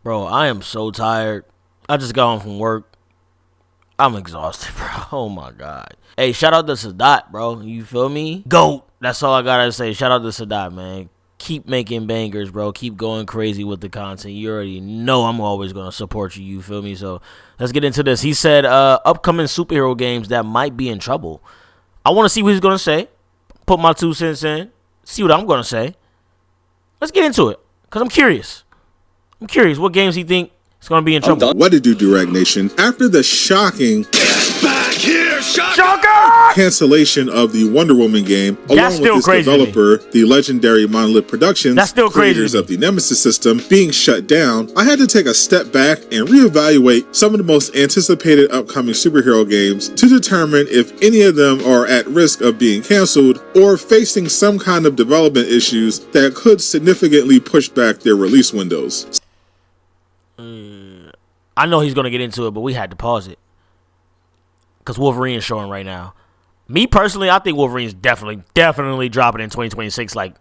Bro, I am so tired. I just got home from work. I'm exhausted, bro. Oh, my God. Hey, shout out to Sadat, bro. You feel me? GOAT. That's all I got to say. Shout out to Sadat, man. Keep making bangers, bro. Keep going crazy with the content. You already know I'm always going to support you. You feel me? So let's get into this. He said upcoming superhero games that might be in trouble. I want to see what he's going to say. Put my 2 cents in. See what I'm going to say. Let's get into it because I'm curious. What games he think is going to be in trouble. What did you do, Rag Nation? After the shocking back here, Shocker! cancellation of the Wonder Woman game, along with its developer, the legendary Monolith Productions, creators of the Nemesis system, being shut down, I had to take a step back and reevaluate some of the most anticipated upcoming superhero games to determine if any of them are at risk of being canceled or facing some kind of development issues that could significantly push back their release windows. I know he's going to get into it, but we had to pause it. Because Wolverine is showing right now. Me personally, I think Wolverine's definitely dropping in 2026. Like,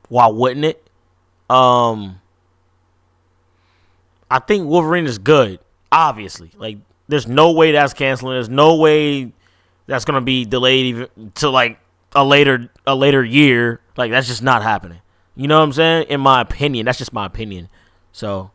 why wouldn't it? I think Wolverine is good, obviously. Like, there's no way that's canceling. There's no way that's going to be delayed even to, like, a later year. Like, that's just not happening. You know what I'm saying? In my opinion. That's just my opinion. So...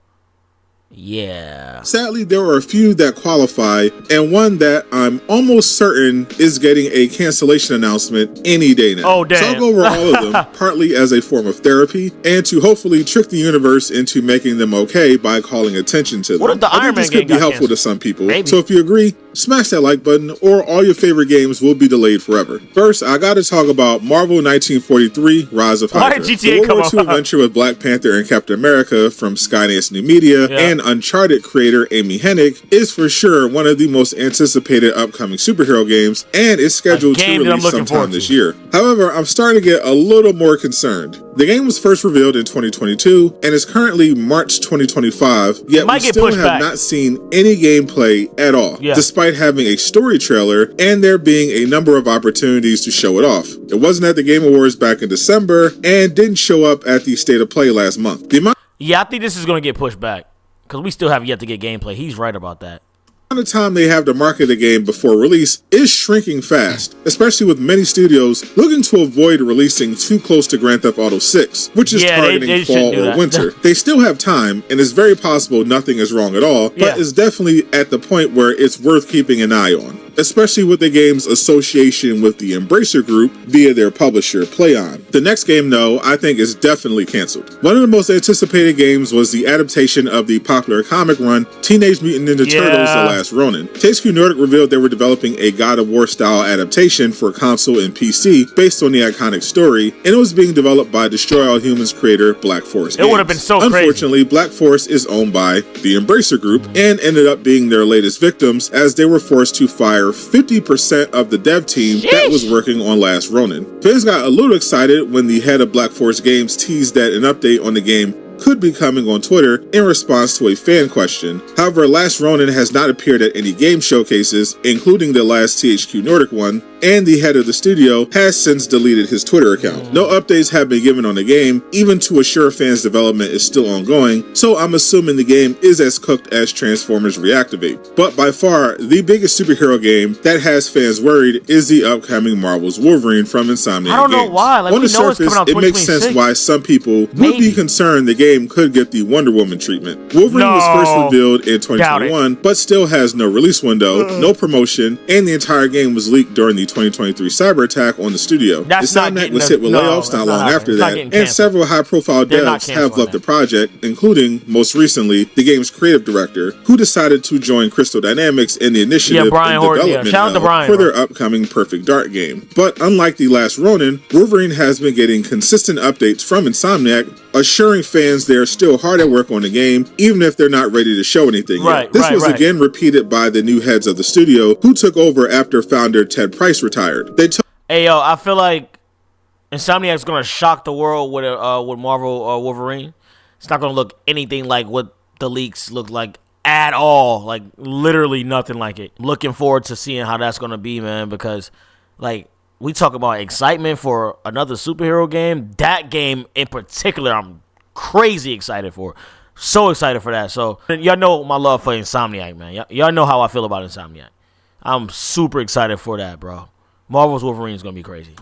yeah. Sadly, there are a few that qualify, and one that I'm almost certain is getting a cancellation announcement any day now. Oh, damn. So I'll go over all of them, partly as a form of therapy, and to hopefully trick the universe into making them okay by calling attention to them. What if the Iron Man this could be helpful to some people. Maybe. So if you agree, smash that like button, or all your favorite games will be delayed forever. First, I gotta talk about Marvel 1943, Rise of Hydra. Why did GTA the World War II adventure with Black Panther and Captain America from Skydance New Media, and Uncharted creator Amy Hennig is for sure one of the most anticipated upcoming superhero games, and is scheduled to release sometime this year. However, I'm starting to get a little more concerned. The game was first revealed in 2022 and is currently March 2025, yet we still have not seen any gameplay at all, despite having a story trailer and there being a number of opportunities to show it off. It wasn't at the Game Awards back in December and didn't show up at the State of Play last month. I think this is going to get pushed back because we still have yet to get gameplay. He's right about that. The time they have to market the game before release is shrinking fast, especially with many studios looking to avoid releasing too close to Grand Theft Auto 6, which is targeting fall or winter. They still have time, and it's very possible nothing is wrong at all, but it's definitely at the point where it's worth keeping an eye on, especially with the game's association with the Embracer Group via their publisher, PlayOn. The next game, though, I think is definitely canceled. One of the most anticipated games was the adaptation of the popular comic run Teenage Mutant Ninja Turtles: The Last Ronin. THQ Nordic revealed they were developing a God of War style adaptation for console and PC based on the iconic story, and it was being developed by Destroy All Humans creator Black Forest Games. It would have been so crazy. Unfortunately, Black Forest is owned by the Embracer Group and ended up being their latest victims as they were forced to fire 50% of the dev team that was working on Last Ronin. Fans got a little excited when the head of Black Forest Games teased that an update on the game could be coming on Twitter in response to a fan question. However, Last Ronin has not appeared at any game showcases, including the last THQ Nordic one, and the head of the studio has since deleted his Twitter account. No updates have been given on the game, even to assure fans development is still ongoing, so I'm assuming the game is as cooked as Transformers Reactivate. But by far, the biggest superhero game that has fans worried is the upcoming Marvel's Wolverine from Insomniac Games. I don't know why. Like, on the surface, it makes sense why some people would be concerned the game could get the Wonder Woman treatment. Wolverine was first revealed in 2021, but still has no release window, no promotion, and the entire game was leaked during the 2023 cyber attack on the studio. Insomniac was hit with layoffs not long after that, and several high-profile devs have left the project, including, most recently, the game's creative director, who decided to join Crystal Dynamics in the initiative and development for their upcoming Perfect Dark game. But unlike the Last Ronin, Wolverine has been getting consistent updates from Insomniac, assuring fans they're still hard at work on the game, even if they're not ready to show anything yet. This was again repeated by the new heads of the studio, who took over after founder Ted Price retired. Hey, yo, I feel like Insomniac's going to shock the world with Marvel Wolverine. It's not going to look anything like what the leaks look like at all. Like, literally nothing like it. Looking forward to seeing how that's going to be, man, because, like, we talk about excitement for another superhero game. That game in particular, I'm crazy excited for. So excited for that. So y'all know my love for Insomniac, man. Y'all know how I feel about Insomniac. I'm super excited for that, bro. Marvel's Wolverine is gonna be crazy.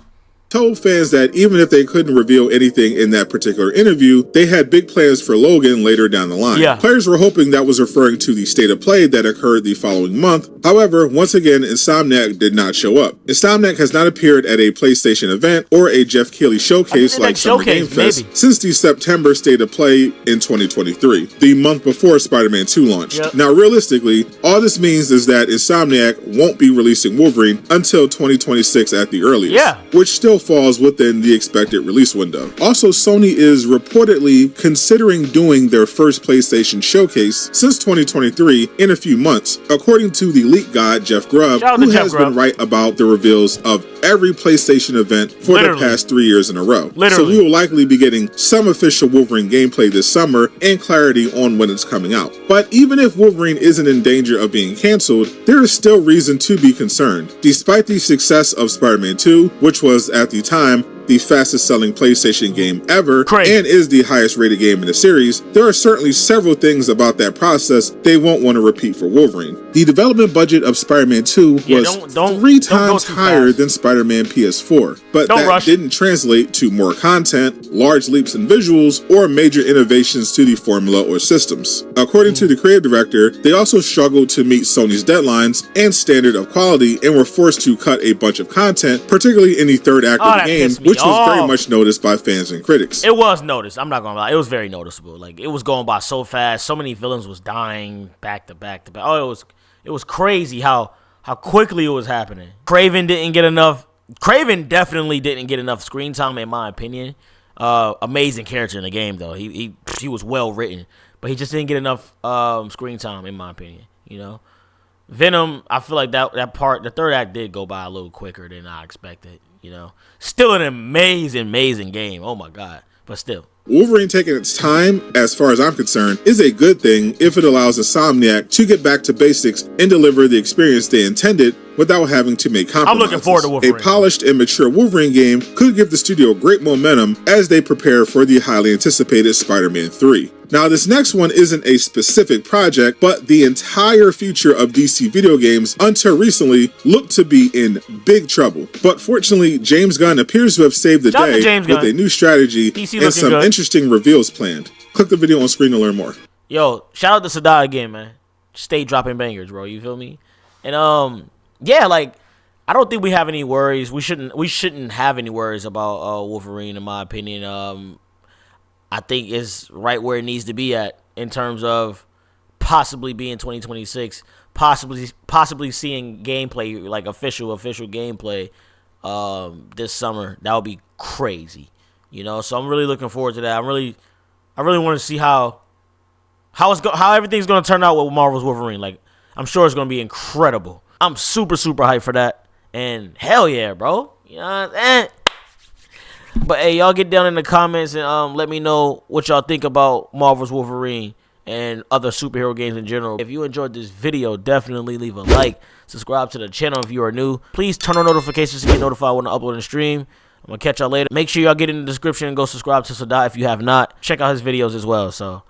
Told fans that even if they couldn't reveal anything in that particular interview, they had big plans for Logan later down the line. Yeah. Players were hoping that was referring to the state of play that occurred the following month. However, once again, Insomniac did not show up. Insomniac has not appeared at a PlayStation event or a Jeff Keighley showcase like Summer Game Fest since the September state of play in 2023, the month before Spider-Man 2 launched. Yep. Now, realistically, all this means is that Insomniac won't be releasing Wolverine until 2026 at the earliest, which still falls within the expected release window. Also, Sony is reportedly considering doing their first PlayStation showcase since 2023 in a few months, according to the leak god Jeff Grubb, who has been right about the reveals of every PlayStation event for the past 3 years in a row. So we will likely be getting some official Wolverine gameplay this summer and clarity on when it's coming out. But even if Wolverine isn't in danger of being canceled, there is still reason to be concerned. Despite the success of Spider-Man 2, which was at the time the fastest selling PlayStation game ever and is the highest rated game in the series, there are certainly several things about that process they won't want to repeat for Wolverine. The development budget of Spider-Man 2 was 3 times higher than Spider-Man PS4, but that didn't translate to more content, large leaps in visuals, or major innovations to the formula or systems. According to the creative director, they also struggled to meet Sony's deadlines and standard of quality and were forced to cut a bunch of content, particularly in the third act of the game, which was very much noticed by fans and critics. It was noticed. I'm not gonna lie. It was very noticeable. Like, it was going by so fast. So many villains was dying back to back to back. Oh, it was crazy how quickly it was happening. Kraven definitely didn't get enough screen time, in my opinion. Amazing character in the game, though. He was well written, but he just didn't get enough screen time, in my opinion. You know, Venom. I feel like that part, the third act, did go by a little quicker than I expected. You know, still an amazing game. Oh my god, but still. Wolverine taking its time, as far as I'm concerned, is a good thing if it allows Insomniac to get back to basics and deliver the experience they intended without having to make compromises. I'm looking forward to Wolverine. A polished and mature Wolverine game could give the studio great momentum as they prepare for the highly anticipated Spider-Man 3. Now, this next one isn't a specific project, but the entire future of DC video games until recently looked to be in big trouble. But fortunately, James Gunn appears to have saved the day with a new strategy and some interesting reveals planned. Click the video on screen to learn more. Yo, shout out to Sadai again, man. Stay dropping bangers, bro. You feel me? And yeah, like, I don't think we have any worries. We shouldn't have any worries about Wolverine, in my opinion. I think it's right where it needs to be at in terms of possibly being 2026, possibly seeing gameplay, like official gameplay this summer. That would be crazy, you know. So I'm really looking forward to that. I really want to see how everything's gonna turn out with Marvel's Wolverine. Like, I'm sure it's gonna be incredible. I'm super hyped for that, and hell yeah, bro. You know what I'm saying? But hey, y'all get down in the comments and let me know what y'all think about Marvel's Wolverine and other superhero games in general. If you enjoyed this video, definitely leave a like. Subscribe to the channel if you are new. Please turn on notifications to get notified when I upload and stream. I'm going to catch y'all later. Make sure y'all get in the description and go subscribe to Sadai if you have not. Check out his videos as well. So,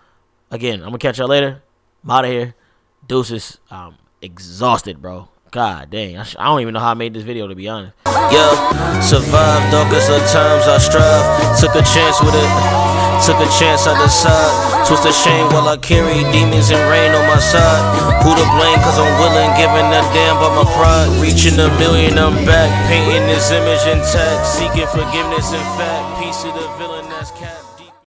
again, I'm going to catch y'all later. I'm out of here. Deuces. I'm exhausted, bro. God dang, I don't even know how I made this video, to be honest. Yeah, survived darkest of times I strive. Took a chance with it, took a chance I decide. Twist the shame while I carry demons and rain on my side. Who to blame, cause I'm willing, giving a damn about my pride. Reaching a million, I'm back, painting this image intact. Seeking forgiveness in fact, peace to the villain that's cat.